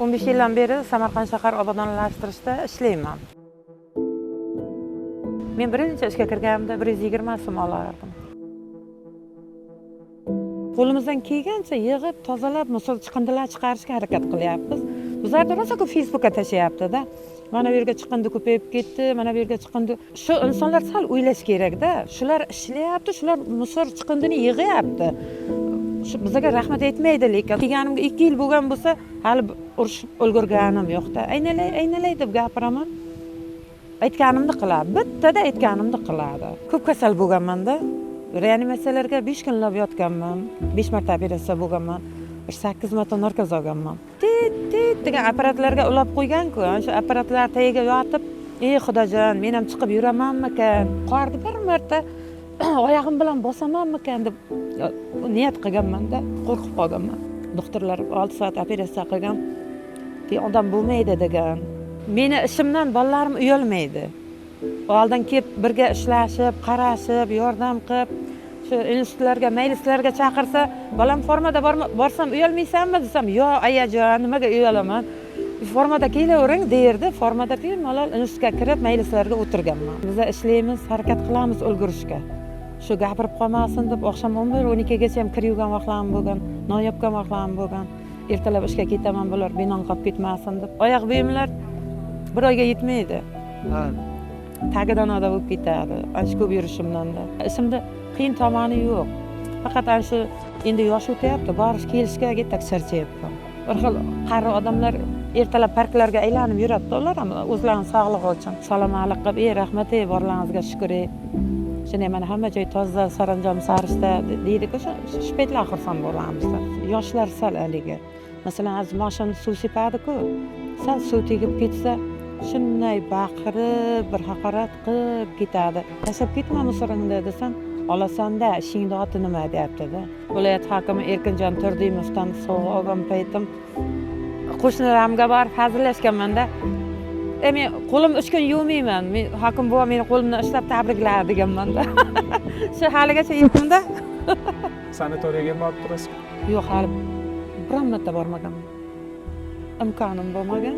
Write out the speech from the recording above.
15 yildan beri Samarqand shahar obodonlashtirishda ishlayman. Men birinchi ishga kirganimda 120 so'm olardim. Qo'limizdan kelgancha yig'ib, tozalab, misol chiqindilar chiqarishga harakat qilyapmiz. Bizlarda rosa ko'p Facebookga tashlayapti-da. Mana bu yerga chiqindi ko'payib ketdi, mana bu yerga chiqindi. Shu insonlar sal o'ylash kerak-da. Shular ishlayapti, shular musor chiqindini yig'yapti. Bizga rahmat aytmaydi, lekin kelganimga 2 yil bo'lgan bo'lsa, hali urushib ulgurganim yo'q-da. Aynalay deb gapiraman. Aytganimni qiladi. Bittada aytganimni qiladi. Ko'p kasal bo'lganman-da. Reanimatsiyalarga 5 kunlab yotganman. 5 marta operatsiya bo'lganman. 8 marta narkoz olganman. Tit degan apparatlarga ulab qo'ygan-ku. O'sha apparatlar tagiga yotib, "Ey Xudojon, men ham chiqib yuramanmikan? Qorni bir marta oyog'im bilan bosamanmikan?" deb niyat qilganman-da, qo'rqib qolganman. Doktorlar 6 soat operatsiya qilgan. Odam bo'lmaydi degan. Meni ishimdan bolalarim uyalmaydi. Oldin kelib birga ishlashib, qarashib, yordam qilib, shu institutlarga, maylislarga chaqirsa, bolam formada borsam uyalmaysanmi desam, "Yo'q, ayajon, nimaga uyalaman? Formada kelavering" derdi. Formada bemalol institutga kirib, maylislarga o'tirganman. Biz ishlaymiz, harakat qilamiz ulgurishga. Shu gapirib qolmasin deb oqshom 11-12 gacha ham kir yuvgan vaqtlarim bo'lgan, non yopgan vaqtlarim bo'lgan. Ertalab ishga ketaman, bular binon qolib ketmasin deb. Oyoq buyumlar bir oyga yetmaydi. Tagidan oda bo'lib ketadi. Ancha ko'p yurishimdan-da. Ishimda qiyin tomoni yo'q. Faqat ana shu endi yosh o'tyapti, borish kelishga yetak charchayapman. Bir xil qari odamlar ertalab parklarga aylanib yuradi, ular ham o'zlarining sog'lig'i uchun salomatlik qilib, rahmat, borlaringizga shukr. Shunday mana hamma joy toza, saranjom sarishda deydi-ku, shu paytlar xursand bo'lamiz. Yoshlar sal haligi. Masalan, az mashina suv sepadi-ku. Sal suv tegib ketsa, shunday baqirib, bir haqorat qilib ketadi. Tashlab ketma musoringda desam, olasan-da, ishingni oti nima deyapti-da. Viloyat hokimi Erkinjon Turdimovdan sovg'a olgan paytim qo'shnilarimga borib hazillashganman-da. Men qo'lim 3 kun yuvmayman. Men hokim buva meni qo'limdan ushlab tabrikladi deganman-da. Shu haligacha yurtimda. Sanatoriyaga borib turasiz? Yo'q, hali biron marta bormaganman. Imkonim bo'lmagan.